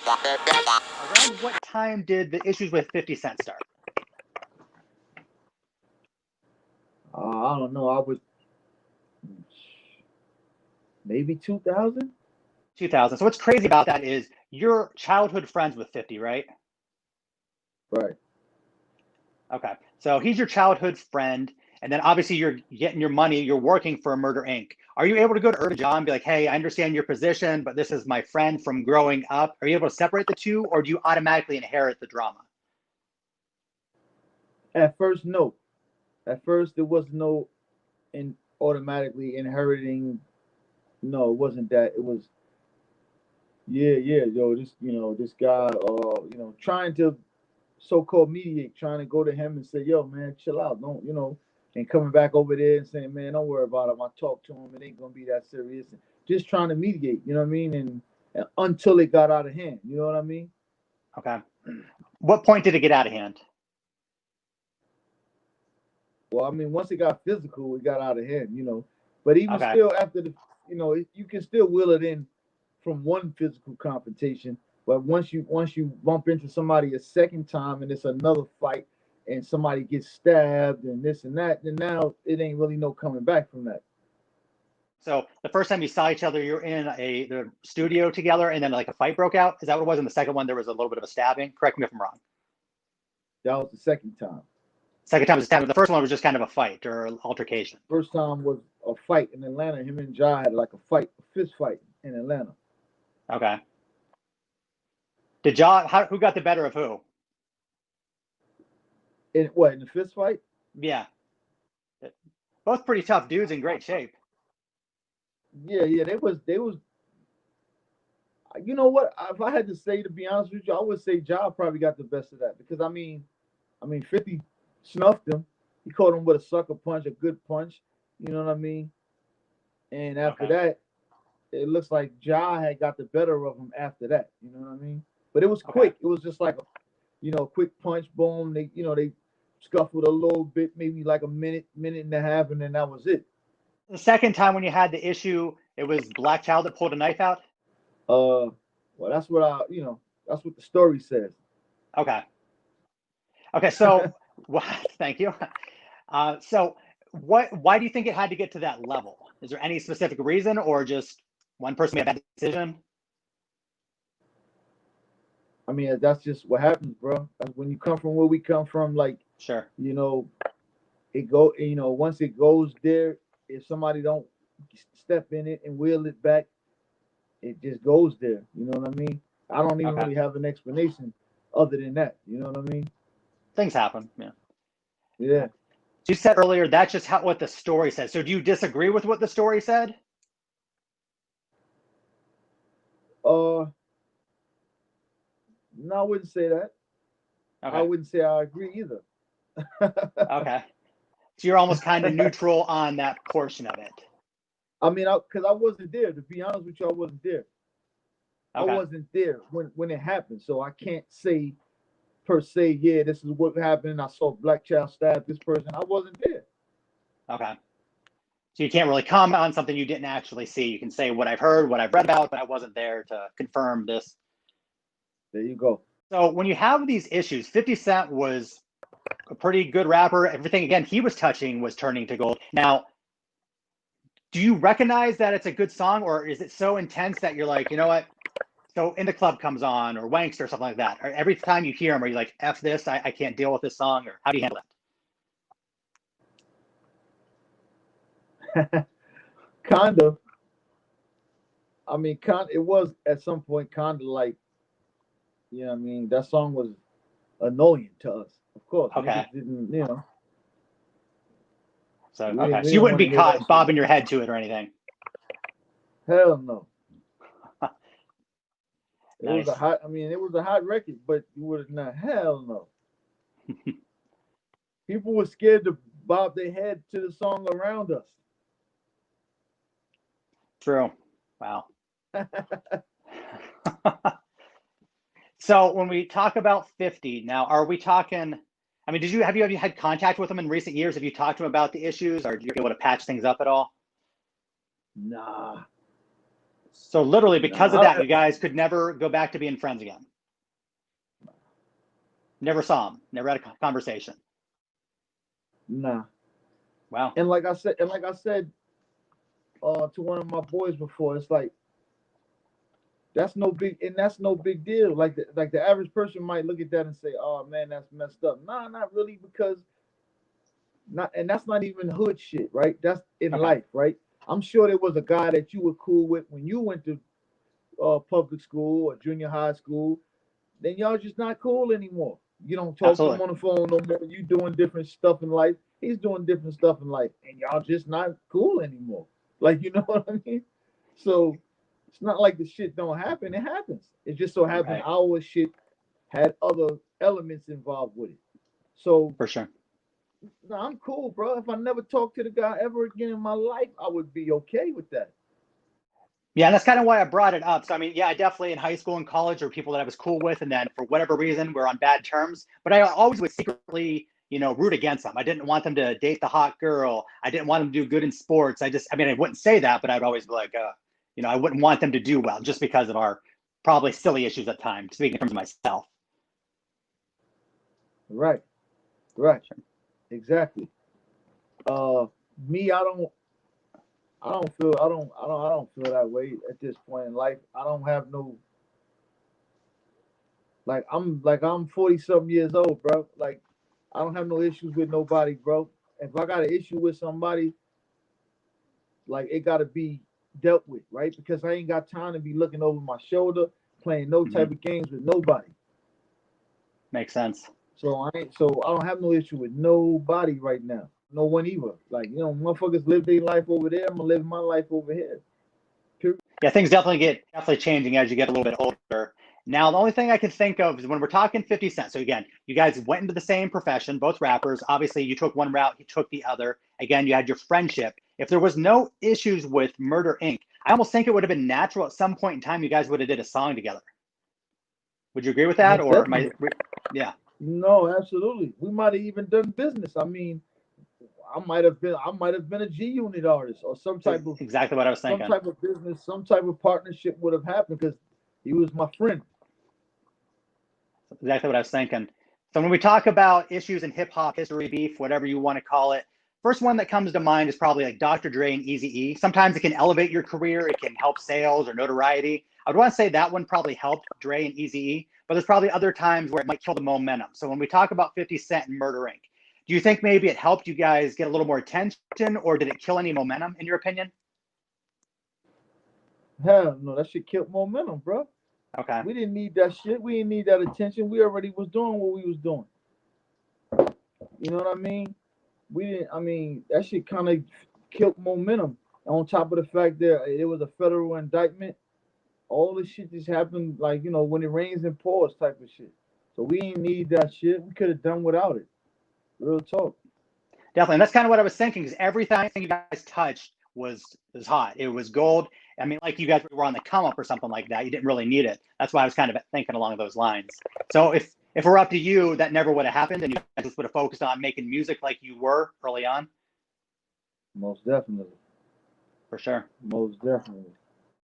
Around what time did the issues with 50 Cent start? I don't know. I was maybe 2000. 2000. So what's crazy about that is you're childhood friends with 50, right? Right. Okay. So he's your childhood friend. And then obviously you're getting your money. You're working for Murder Inc. Are you able to go to Irvin John and be like, hey, I understand your position, but this is my friend from growing up? Are you able to separate the two, or do you automatically inherit the drama? At first, no. At first, there was no automatically inheriting. No, it wasn't that. It was yeah, yo, this guy, trying to so-called mediate, trying to go to him and say, yo, man, chill out, don't, and coming back over there and saying, man, don't worry about him. I talked to him, it ain't gonna be that serious. And just trying to mediate, you know what I mean, and until it got out of hand, you know what I mean. Okay. What point did it get out of hand? Well, I mean, once it got physical, it got out of hand, But even still, after the, you can still will it in from one physical confrontation. But once you bump into somebody a second time and it's another fight and somebody gets stabbed and this and that, then now it ain't really no coming back from that. So the first time you saw each other, you're in the studio together, and then like a fight broke out. Is that what it was? In the second one, there was a little bit of a stabbing. Correct me if I'm wrong. That was the second time. Second time was a stabbing. The first one was just kind of a fight or altercation. First time was a fight in Atlanta. Him and Jai had like a fist fight in Atlanta. Okay. Did who got the better of who? In the fist fight? Yeah. Both pretty tough dudes in great shape. Yeah, they was. You know what? If I had to say, to be honest with you, I would say Ja probably got the best of that because I mean, 50 snuffed him. He caught him with a sucker punch, a good punch. You know what I mean? And after that, it looks like Ja had got the better of him after that. You know what I mean? But it was quick. It was just like a quick punch, boom. They scuffled a little bit, maybe like a minute and a half, and then that was it. The second time when you had the issue, it was Black Child that pulled a knife out? Well, that's what that's what the story says. Okay, so thank you. So why do you think it had to get to that level? Is there any specific reason, or just one person made a bad decision? I mean, that's just what happens, bro. When you come from where we come from, like, sure, once it goes there, if somebody don't step in it and wheel it back, it just goes there. You know what I mean? I don't even really have an explanation other than that. You know what I mean? Things happen. Yeah. You said earlier that's just what the story says. So do you disagree with what the story said? No, I wouldn't say that. Okay. I wouldn't say I agree either. Okay. So you're almost kind of neutral on that portion of it. I mean, because I wasn't there. To be honest with you, I wasn't there. Okay. I wasn't there when it happened, so I can't say per se, yeah, this is what happened. I saw Black Child stab this person. I wasn't there. Okay. So you can't really comment on something you didn't actually see. You can say what I've heard, what I've read about, but I wasn't there to confirm this. There you go. So when you have these issues, 50 Cent was a pretty good rapper. Everything, again, he was touching was turning to gold. Now, do you recognize that it's a good song, or is it so intense that you're like, you know what? So In the Club comes on, or Wankster, or something like that. Or every time you hear him, are you like, F this, I can't deal with this song, or how do you handle that? Kind of. I mean, it was at some point kind of like, you know what I mean? That song was annoying to us, of course. Okay. Didn't, So, so you wouldn't be caught bobbing your head to it or anything? Hell no. It Nice. was a hot record, but you would have not. Hell no. People were scared to bob their head to the song around us. True. Wow. So when we talk about 50, now are we talking? I mean, have you had contact with him in recent years? Have you talked to him about the issues, or are you able to patch things up at all? Nah. So literally because of Nah, that, you guys could never go back to being friends again. Never saw him. Never had a conversation. nah. Wow. And like I said, to one of my boys before, it's like that's no big deal. Like the average person might look at that and say, "Oh man, that's messed up." Nah, not really, because that's not even hood shit, right? That's in Okay. life, right? I'm sure there was a guy that you were cool with when you went to public school or junior high school. Then y'all just not cool anymore. You don't talk to him Absolutely. on the phone no more. You doing different stuff in life. He's doing different stuff in life, and y'all just not cool anymore. Like, you know what I mean? So it's not like the shit don't happen. It happens. It just so happened Right. our shit had other elements involved with it. So For sure. no, I'm cool, bro. If I never talk to the guy ever again in my life, I would be okay with that. Yeah, and that's kind of why I brought it up. So I mean, yeah, I definitely in high school and college there were people that I was cool with, and then for whatever reason we're on bad terms. But I always would secretly, root against them. I didn't want them to date the hot girl. I didn't want them to do good in sports. I mean, I wouldn't say that, but I'd always be like, I wouldn't want them to do well just because of our probably silly issues at times. Speaking in terms of myself. Right, right, exactly. Me, I don't feel that way at this point in life. I don't have no I'm 40 something years old, bro. Like I don't have no issues with nobody, bro. If I got an issue with somebody, like it gotta be dealt with, right? Because I ain't got time to be looking over my shoulder, playing no Hmm. type of games with nobody. Makes sense. So I don't have no issue with nobody right now. No one either. Like, motherfuckers live their life over there. I'm gonna live my life over here. Yeah, things definitely changing as you get a little bit older. Now, the only thing I can think of is when we're talking 50 Cent. So again, you guys went into the same profession, both rappers. Obviously, you took one route, he took the other. Again, you had your friendship. If there was no issues with Murder Inc., I almost think it would have been natural at some point in time you guys would have did a song together. Would you agree with that? Most Or am definitely. yeah, No, absolutely. We might have even done business. I mean, I might have been a G Unit artist or exactly what I was some thinking. type of business, some type of partnership would have happened because he was my friend. Exactly what I was thinking. So when we talk about issues in hip hop history, beef, whatever you want to call it, first one that comes to mind is probably like Dr. Dre and Eazy-E. Sometimes it can elevate your career, it can help sales or notoriety. I would want to say that one probably helped Dre and Eazy-E, but there's probably other times where it might kill the momentum. So when we talk about 50 Cent and Murder Inc., do you think maybe it helped you guys get a little more attention, or did it kill any momentum, in your opinion? Hell no, that shit killed momentum, bro. Okay. We didn't need that shit. We didn't need that attention. We already was doing what we was doing. You know what I mean? We didn't. I mean, that shit kind of killed momentum. On top of the fact that it was a federal indictment, all this shit just happened like when it rains and pours type of shit. So we didn't need that shit. We could have done without it. Real talk. Definitely. And that's kind of what I was thinking, because everything you guys touched was hot. It was gold. I mean, like you guys were on the come up or something like that. You didn't really need it. That's why I was kind of thinking along those lines. So if we're up to you, that never would have happened, and you guys just would have focused on making music like you were early on. Most definitely. For sure. Most definitely.